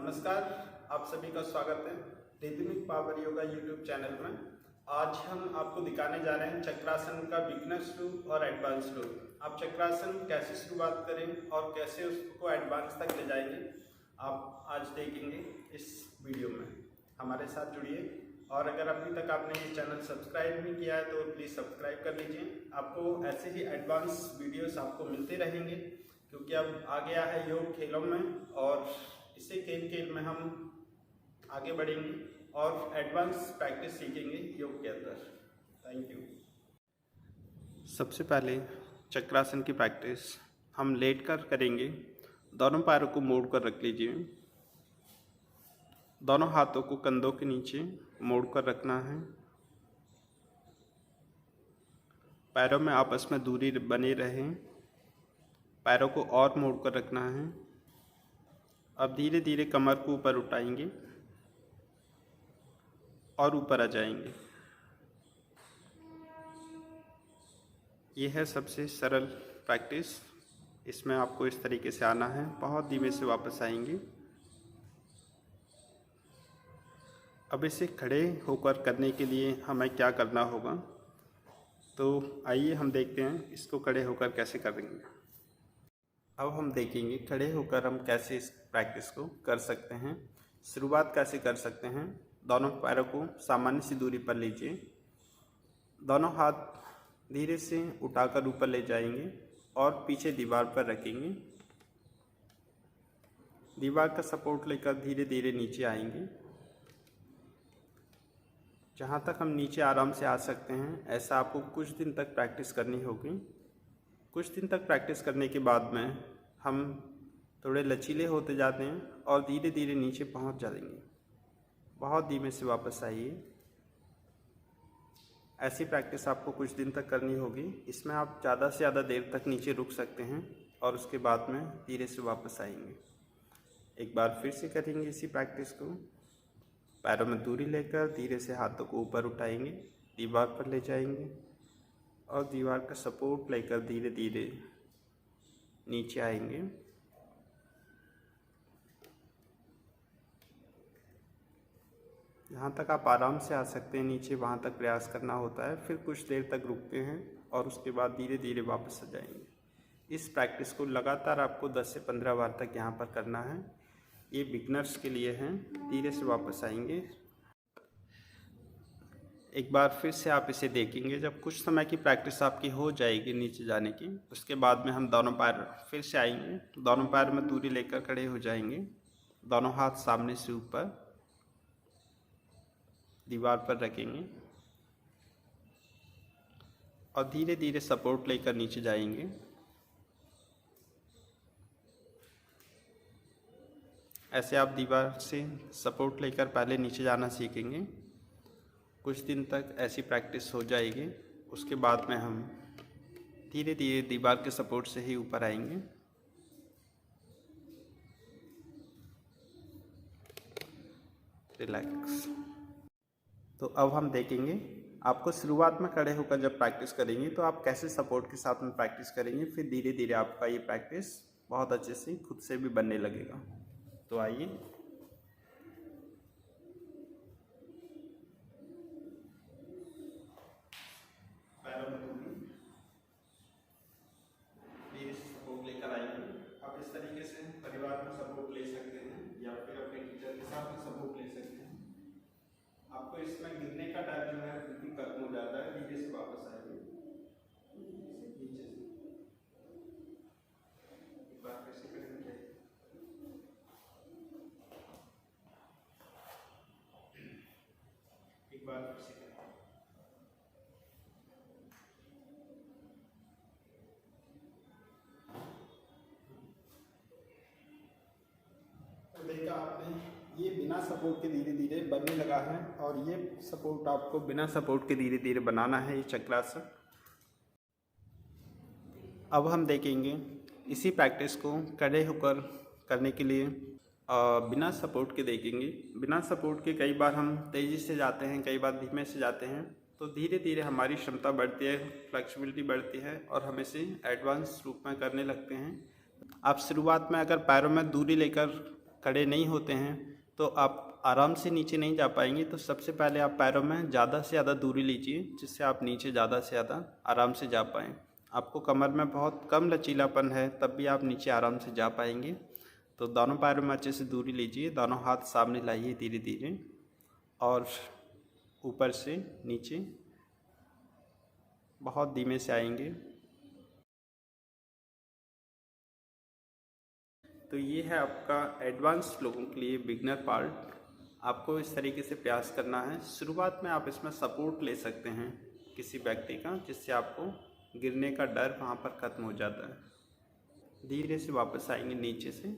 नमस्कार, आप सभी का स्वागत है rhythmic power yoga YouTube channel में। आज हम आपको दिखाने जा रहे हैं चक्रासन का बिगनर्स रूप और एडवांस रूप। आप चक्रासन कैसे शुरुआत करें और कैसे उसको एडवांस तक ले जाएंगे, आप आज देखेंगे इस वीडियो में। हमारे साथ जुड़िए और अगर अभी तक आपने ये चैनल सब्सक्राइब नहीं किया है तो प्लीज़ सब्सक्राइब कर लीजिए। आपको ऐसे ही एडवांस वीडियोस आपको मिलते रहेंगे क्योंकि अब आ गया है योग खेलों में और इसे खेल में हम आगे बढ़ेंगे और एडवांस प्रैक्टिस सीखेंगे योग के अंदर। Thank you. सबसे पहले चक्रासन की प्रैक्टिस हम लेट कर करेंगे। दोनों पैरों को मोड़ कर रख लीजिए। दोनों हाथों को कंधों के नीचे मोड़ कर रखना है। पैरों में आपस में दूरी बनी रहे। पैरों को और मोड़ कर रखना है। अब धीरे धीरे कमर को ऊपर उठाएंगे और ऊपर आ जाएंगे। यह है सबसे सरल प्रैक्टिस। इसमें आपको इस तरीके से आना है, बहुत धीमे से वापस आएंगे। अब इसे खड़े होकर करने के लिए हमें क्या करना होगा, तो आइए हम देखते हैं इसको खड़े होकर कैसे करेंगे। अब हम देखेंगे खड़े होकर हम कैसे इस प्रैक्टिस को कर सकते हैं। शुरुआत कैसे कर सकते हैं, दोनों पैरों को सामान्य सी दूरी पर लीजिए। दोनों हाथ धीरे से उठाकर ऊपर ले जाएंगे और पीछे दीवार पर रखेंगे। दीवार का सपोर्ट लेकर धीरे धीरे नीचे आएंगे। जहाँ तक हम नीचे आराम से आ सकते हैं ऐसा आपको कुछ दिन तक प्रैक्टिस करनी होगी। कुछ दिन तक प्रैक्टिस करने के बाद में हम थोड़े लचीले होते जाते हैं और धीरे धीरे नीचे पहुंच जाएंगे। बहुत धीमे से वापस आइए। ऐसी प्रैक्टिस आपको कुछ दिन तक करनी होगी। इसमें आप ज़्यादा से ज़्यादा देर तक नीचे रुक सकते हैं और उसके बाद में धीरे से वापस आएंगे। एक बार फिर से करेंगे इसी प्रैक्टिस को। पैरों में दूरी लेकर धीरे से हाथों को ऊपर उठाएंगे, दीवार पर ले जाएंगे और दीवार का सपोर्ट लेकर धीरे धीरे नीचे आएंगे। जहाँ तक आप आराम से आ सकते हैं नीचे, वहाँ तक प्रयास करना होता है। फिर कुछ देर तक रुकते हैं और उसके बाद धीरे धीरे वापस आ जाएंगे। इस प्रैक्टिस को लगातार आपको 10 से 15 बार तक यहाँ पर करना है। ये बिगनर्स के लिए हैं। धीरे से वापस आएंगे। एक बार फिर से आप इसे देखेंगे। जब कुछ समय की प्रैक्टिस आपकी हो जाएगी नीचे जाने की, उसके बाद में हम दोनों पैर फिर से आएंगे। दोनों पैर में दूरी लेकर खड़े हो जाएंगे। दोनों हाथ सामने से ऊपर दीवार पर रखेंगे और धीरे धीरे सपोर्ट लेकर नीचे जाएंगे। ऐसे आप दीवार से सपोर्ट लेकर पहले नीचे जाना सीखेंगे। कुछ दिन तक ऐसी प्रैक्टिस हो जाएगी। उसके बाद में हम धीरे धीरे दीवार के सपोर्ट से ही ऊपर आएंगे। रिलैक्स। तो अब हम देखेंगे आपको शुरुआत में खड़े होकर जब प्रैक्टिस करेंगे तो आप कैसे सपोर्ट के साथ में प्रैक्टिस करेंगे। फिर धीरे धीरे आपका ये प्रैक्टिस बहुत अच्छे से खुद से भी बनने लगेगा। तो आइए। आप इस तरीके से परिवार में सपोर्ट ले सकते हैं या फिर अपने टीचर के साथ में सपोर्ट ले सकते हैं। आपको इसमें गिरने का डर जो है बिल्कुल खत्म हो जाता है। धीरे से वापस आएंगे नीचे से। एक बार फिर से करेंगे। एक बार फिर से देखा आपने, ये बिना सपोर्ट के धीरे धीरे बनने लगा है और ये सपोर्ट आपको बिना सपोर्ट के धीरे धीरे बनाना है, ये चक्रासन। अब हम देखेंगे इसी प्रैक्टिस को खड़े होकर करने के लिए बिना सपोर्ट के देखेंगे। बिना सपोर्ट के कई बार हम तेज़ी से जाते हैं, कई बार धीमे से जाते हैं। तो धीरे धीरे हमारी क्षमता बढ़ती है, फ्लेक्सिबिलिटी बढ़ती है और हम इसे एडवांस रूप में करने लगते हैं। आप शुरुआत में अगर पैरों में दूरी लेकर खड़े नहीं होते हैं तो आप आराम से नीचे नहीं जा पाएंगे। तो सबसे पहले आप पैरों में ज़्यादा से ज़्यादा दूरी लीजिए, जिससे आप नीचे ज़्यादा से ज़्यादा आराम से जा पाएँ। आपको कमर में बहुत कम लचीलापन है, तब भी आप नीचे आराम से जा पाएंगे। तो दोनों पैरों में अच्छे से दूरी लीजिए, दोनों हाथ सामने लाइए धीरे धीरे, और ऊपर से नीचे बहुत धीमे से आएंगे। तो ये है आपका एडवांस लोगों के लिए बिगनर पार्ट। आपको इस तरीके से प्रयास करना है। शुरुआत में आप इसमें सपोर्ट ले सकते हैं किसी व्यक्ति का, जिससे आपको गिरने का डर वहाँ पर ख़त्म हो जाता है। धीरे से वापस आएंगे नीचे से।